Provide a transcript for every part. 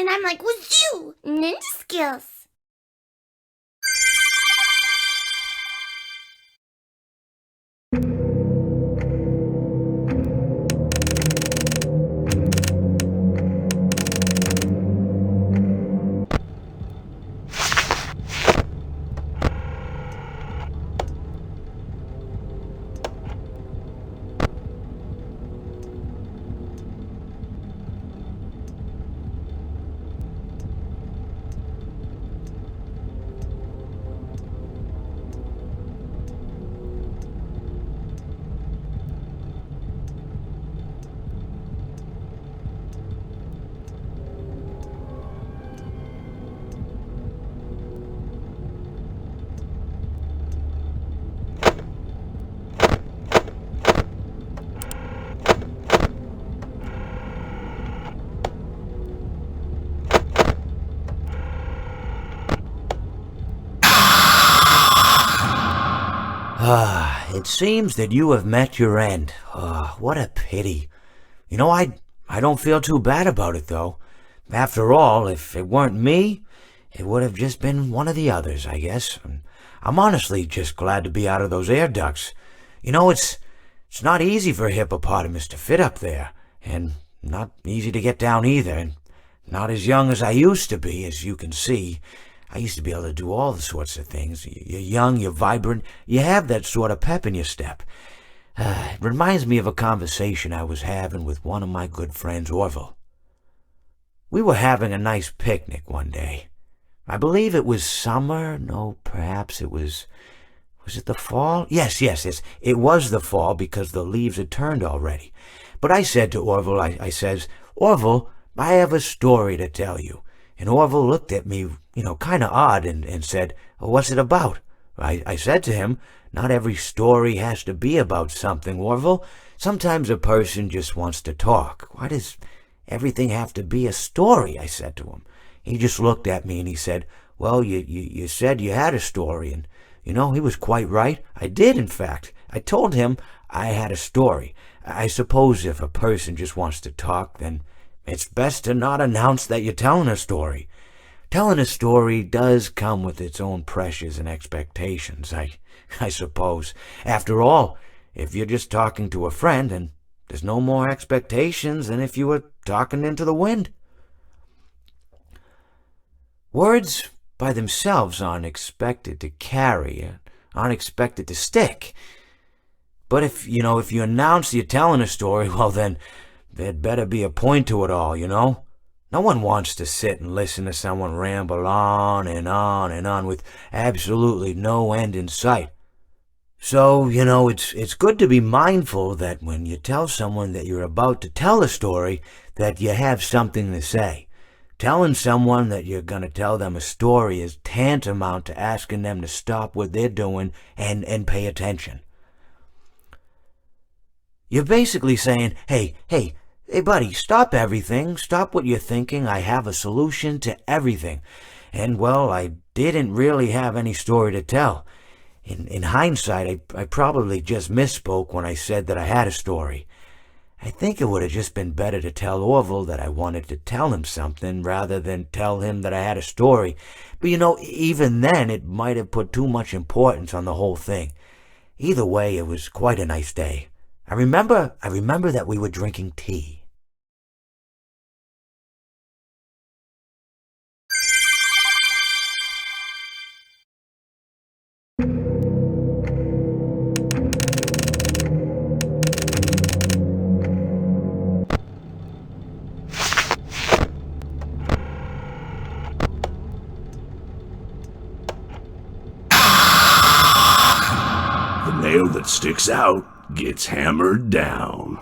and I'm like, wazoo! Ninja skills. It seems that you have met your end. What a pity. I don't feel too bad about it, though. After all, if it weren't me, it would have just been one of the others, I guess. I'm honestly just glad to be out of those air ducts. It's not easy for a hippopotamus to fit up there, and not easy to get down either, and not as young as I used to be, as you can see. I used to be able to do all the sorts of things. You're young, you're vibrant, you have that sort of pep in your step. It reminds me of a conversation I was having with one of my good friends, Orville. We were having a nice picnic one day. I believe it was summer. No, perhaps it was... Was it the fall? Yes. It was the fall because the leaves had turned already. But I said to Orville, I says, Orville, I have a story to tell you. And Orville looked at me, kind of odd and said, what's it about? I said to him, not every story has to be about something, Orville. Sometimes a person just wants to talk. Why does everything have to be a story? I said to him. He just looked at me and he said, well, you said you had a story. And, he was quite right. I did, in fact. I told him I had a story. I suppose if a person just wants to talk, then it's best to not announce that you're telling a story. Telling a story does come with its own pressures and expectations, I suppose. After all, if you're just talking to a friend, then there's no more expectations than if you were talking into the wind. Words by themselves aren't expected to carry, aren't expected to stick. But if you announce you're telling a story, well then, there'd better be a point to it all, No one wants to sit and listen to someone ramble on and on and on with absolutely no end in sight. So, it's good to be mindful that when you tell someone that you're about to tell a story, that you have something to say. Telling someone that you're going to tell them a story is tantamount to asking them to stop what they're doing and pay attention. You're basically saying, hey, buddy, stop everything. Stop what you're thinking. I have a solution to everything. And, well, I didn't really have any story to tell. In hindsight, I probably just misspoke when I said that I had a story. I think it would have just been better to tell Orville that I wanted to tell him something rather than tell him that I had a story. But, even then, it might have put too much importance on the whole thing. Either way, it was quite a nice day. I remember that we were drinking tea. The nail that sticks out gets hammered down.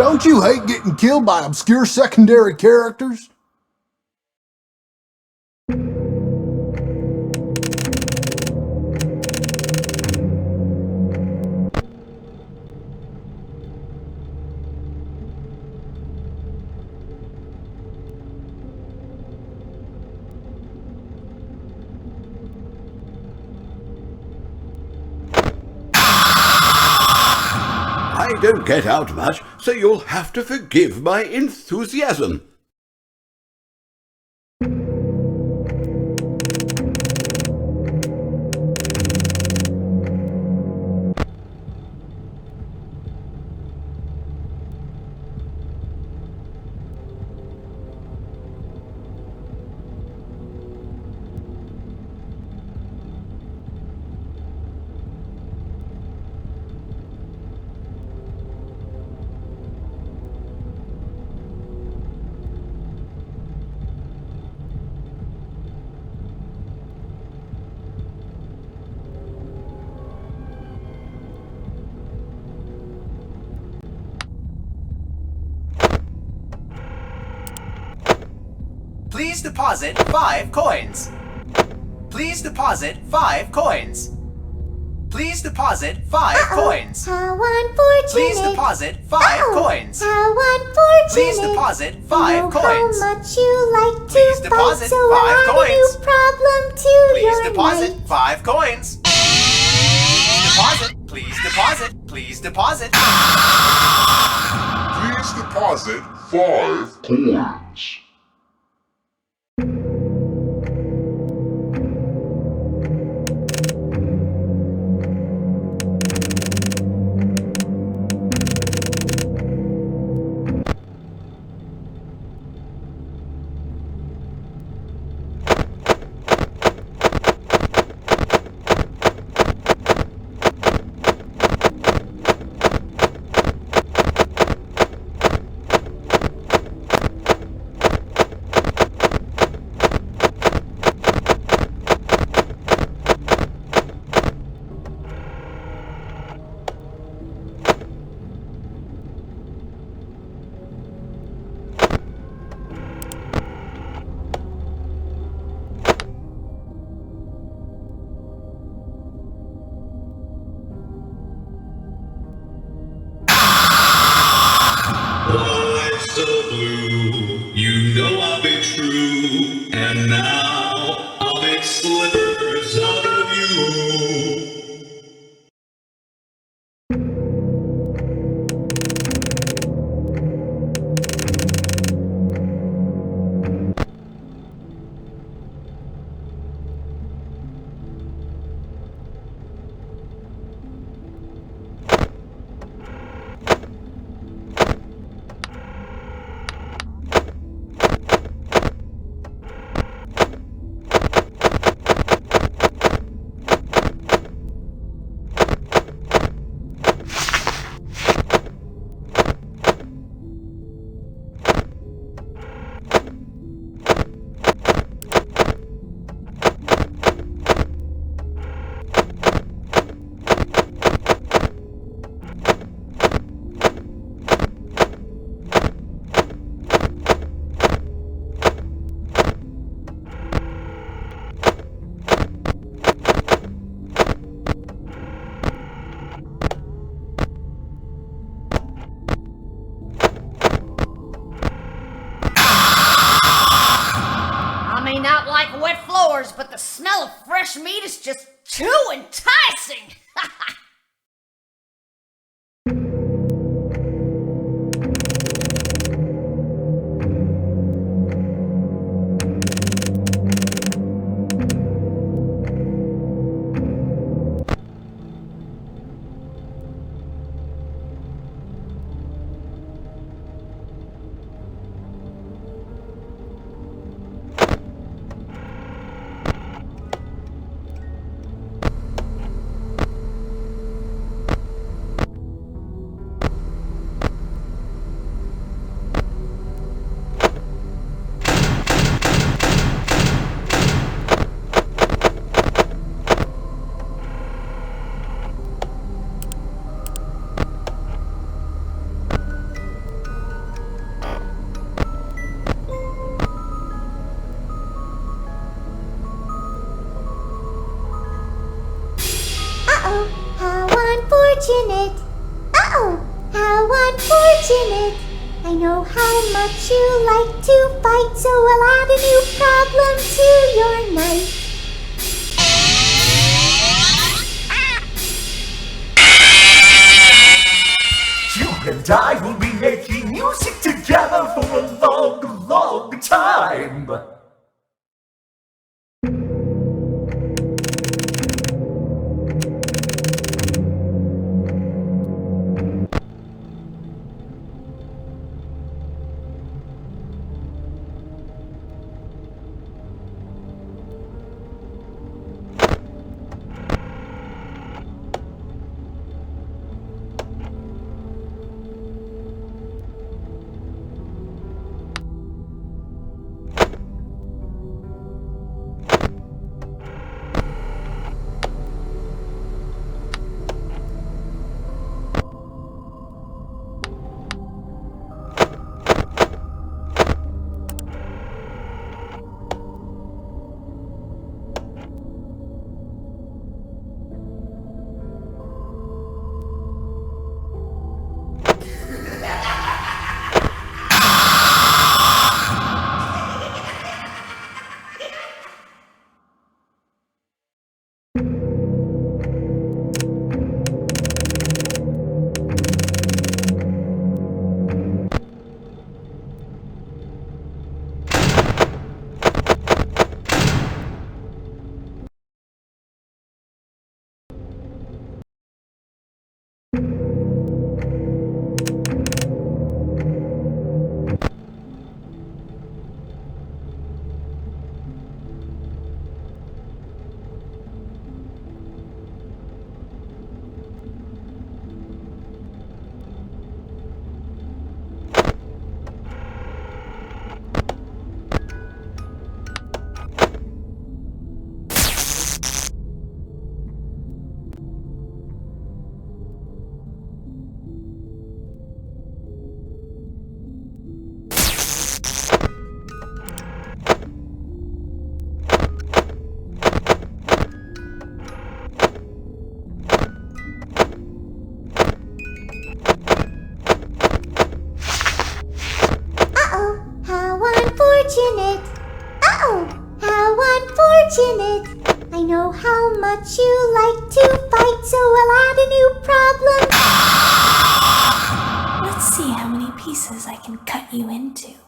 Don't you hate getting killed by obscure secondary characters? I don't get out much, so you'll have to forgive my enthusiasm. Please deposit 5 coins. Please deposit 5 coins. Please deposit 5 coins. How unfortunate. Please deposit 5 coins. How unfortunate. Please deposit 5 know coins. how much you like to Please fight, deposit so 5 add a coins. new problem to Please your deposit night. 5 coins. Please deposit. Please deposit. Please deposit. Please deposit 5 coins. Lights so blue, you know I'll be true, and now I'll make slippers out of you. I may not like wet floors, but the smell of fresh meat is just too enticing! unfortunate. Uh-oh, how unfortunate. I know how much you like to fight, so I'll add a new problem to your night. You and I will be making music together for a long, long time. Unfortunate. Uh-oh, how unfortunate. I know how much you like to fight, so I'll add a new problem. Let's see how many pieces I can cut you into.